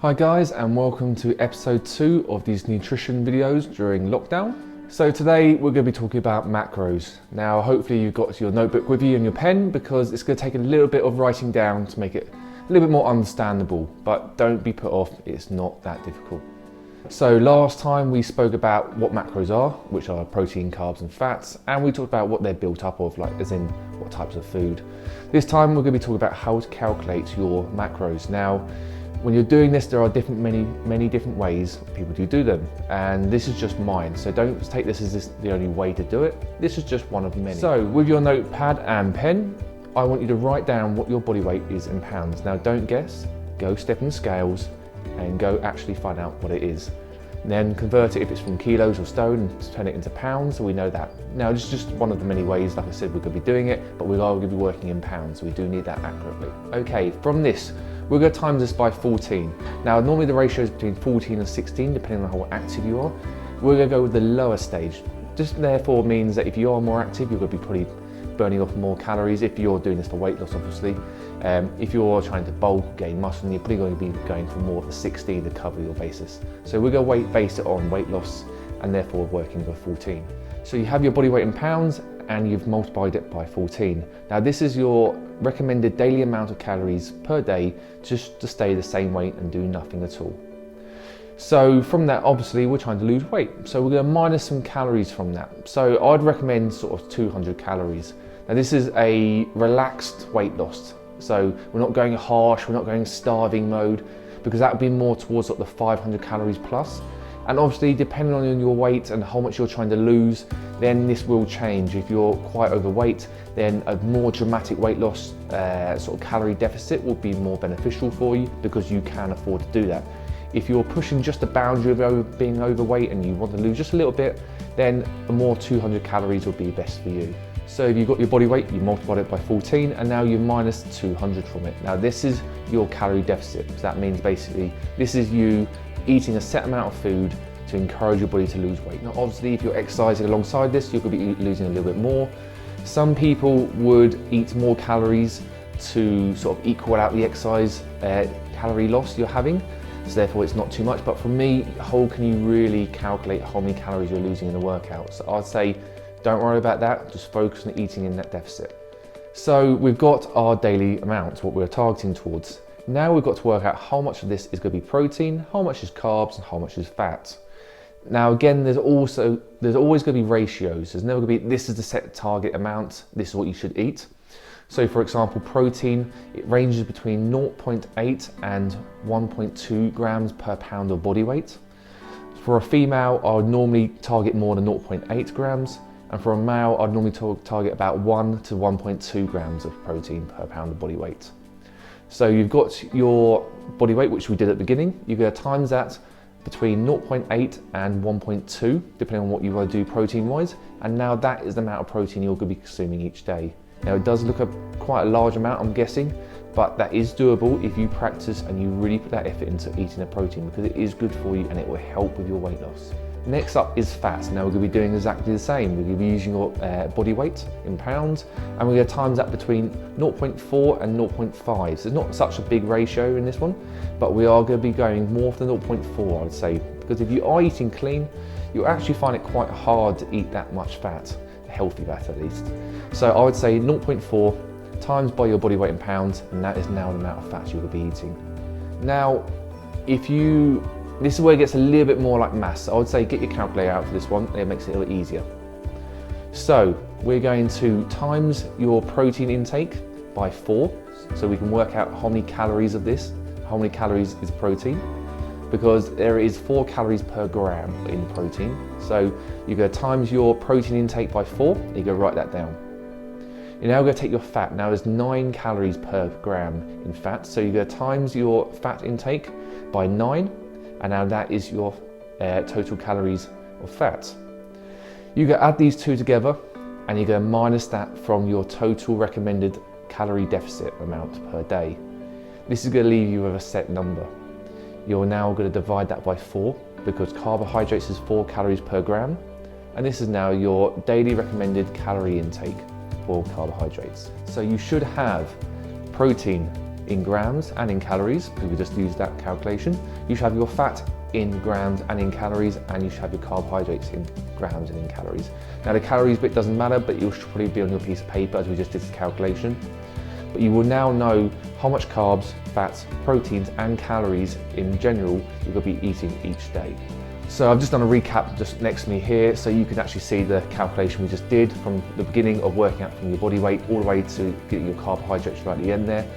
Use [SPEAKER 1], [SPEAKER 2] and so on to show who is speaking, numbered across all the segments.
[SPEAKER 1] Hi guys, and welcome to episode 2 of these nutrition videos during lockdown. So today we're going to be talking about macros. Now hopefully you've got your notebook with you and your pen, because it's going to take a little bit of writing down to make it a little bit more understandable, but don't be put off, it's not that difficult. So last time we spoke about what macros are, which are protein, carbs and fats, and we talked about what they're built up of, like as in what types of food. This time we're going to be talking about how to calculate your macros. Now when you're doing this, there are many different ways people do them, and this is just mine, so don't take this as the only way to do it. This is just one of many. So with your notepad and pen, I want you to write down what your body weight is in pounds. Now don't guess, go step in the scales and go actually find out what it is. And then convert it if it's from kilos or stone and turn it into pounds, so we know that. Now this is just one of the many ways, like I said, we're going to be doing it, but we are going to be working in pounds, so we do need that accurately. Okay, from this, we're going to times this by 14. Now normally the ratio is between 14 and 16, depending on how active you are. We're going to go with the lower stage. This therefore means that if you are more active, you're going to be probably burning off more calories if you're doing this for weight loss, obviously. If you're trying to bulk, gain muscle, then you're probably going to be going for more of a 16 to cover your basis. So we're going to base it on weight loss and therefore working with 14. So you have your body weight in pounds and you've multiplied it by 14. Now this is your recommended daily amount of calories per day, just to stay the same weight and do nothing at all. So from that, obviously we're trying to lose weight, so we're going to minus some calories from that. So I'd recommend sort of 200 calories. Now this is a relaxed weight loss, so we're not going harsh, we're not going starving mode, because that would be more towards sort of the 500 calories plus. And obviously depending on your weight and how much you're trying to lose, then this will change. If you're quite overweight, then a more dramatic weight loss sort of calorie deficit will be more beneficial for you, because you can afford to do that. If you're pushing just the boundary of being overweight and you want to lose just a little bit, then a more 200 calories would be best for you. So if you've got your body weight, you multiply it by 14 and now you minus 200 from it. Now this is your calorie deficit. So that means basically this is you eating a set amount of food to encourage your body to lose weight. Now obviously if you're exercising alongside this, you could be losing a little bit more. Some people would eat more calories to sort of equal out the exercise calorie loss you're having. So therefore it's not too much, but for me, how can you really calculate how many calories you're losing in a workout? So I'd say don't worry about that, just focus on eating in that deficit. So we've got our daily amount, what we're targeting towards. Now we've got to work out how much of this is going to be protein, how much is carbs and how much is fat. Now again, there's always going to be ratios. There's never going to be, this is the set target amount, this is what you should eat. So for example, protein, it ranges between 0.8 and 1.2 grams per pound of body weight. For a female, I would normally target more than 0.8 grams. And for a male, I'd normally target about 1 to 1.2 grams of protein per pound of body weight. So you've got your body weight, which we did at the beginning. You're going to times that between 0.8 and 1.2, depending on what you want to do protein-wise. And now that is the amount of protein you're going to be consuming each day. Now it does look quite a large amount, I'm guessing, but that is doable if you practice and you really put that effort into eating a protein, because it is good for you and it will help with your weight loss. Next up is fat. Now we're going to be doing exactly the same. We're going to be using your body weight in pounds, and we're going to times that between 0.4 and 0.5. So it's not such a big ratio in this one, but we are going to be going more for the 0.4, I would say, because if you are eating clean, you'll actually find it quite hard to eat that much fat, healthy fat at least. So I would say 0.4 times by your body weight in pounds, and that is now the amount of fat you will be eating. Now, this is where it gets a little bit more like maths. I would say get your calculator out for this one, it makes it a little easier. So we're going to times your protein intake by 4, so we can work out how many calories of this, how many calories is protein, because there is 4 calories per gram in protein. So you go times your protein intake by 4, and you go write that down. You're now going to take your fat. Now there's 9 calories per gram in fat, so you go times your fat intake by 9, and now that is your total calories of fat. You go add these two together, and you go minus that from your total recommended calorie deficit amount per day. This is going to leave you with a set number. You're now going to divide that by 4, because carbohydrates is 4 calories per gram, and this is now your daily recommended calorie intake for carbohydrates. So you should have protein in grams and in calories, because we just used that calculation. You should have your fat in grams and in calories, and you should have your carbohydrates in grams and in calories. Now the calories bit doesn't matter, but it should probably be on your piece of paper as we just did the calculation. But you will now know how much carbs, fats, proteins and calories in general you're going to be eating each day. So I've just done a recap just next to me here, so you can actually see the calculation we just did from the beginning of working out from your body weight all the way to getting your carbohydrates right at the end there.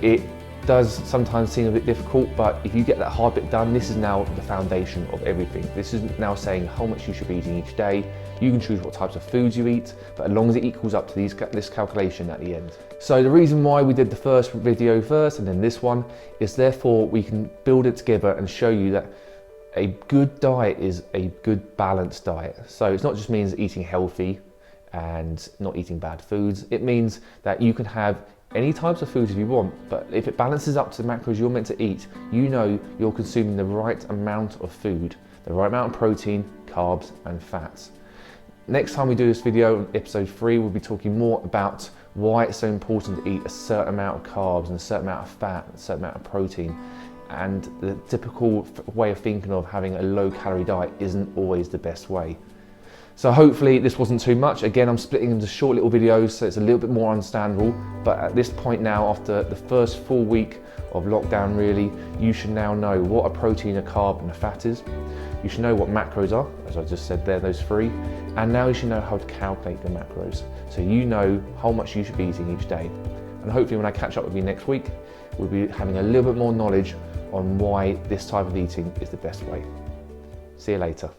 [SPEAKER 1] It does sometimes seem a bit difficult, but if you get that hard bit done, this is now the foundation of everything. This is now saying how much you should be eating each day. You can choose what types of foods you eat, but as long as it equals up to this calculation at the end. So the reason why we did the first video first and then this one is therefore we can build it together and show you that a good diet is a good balanced diet. So it's not just means eating healthy and not eating bad foods. It means that you can have any types of foods if you want, but if it balances up to the macros you're meant to eat, you know you're consuming the right amount of food, the right amount of protein, carbs and fats. Next time we do this video, episode 3, we'll be talking more about why it's so important to eat a certain amount of carbs and a certain amount of fat and a certain amount of protein. And the typical way of thinking of having a low calorie diet isn't always the best way. So hopefully this wasn't too much. Again, I'm splitting into short little videos so it's a little bit more understandable. But at this point now, after the first full week of lockdown really, you should now know what a protein, a carb and a fat is. You should know what macros are, as I just said there, those 3. And now you should know how to calculate the macros. So you know how much you should be eating each day. And hopefully when I catch up with you next week, we'll be having a little bit more knowledge on why this type of eating is the best way. See you later.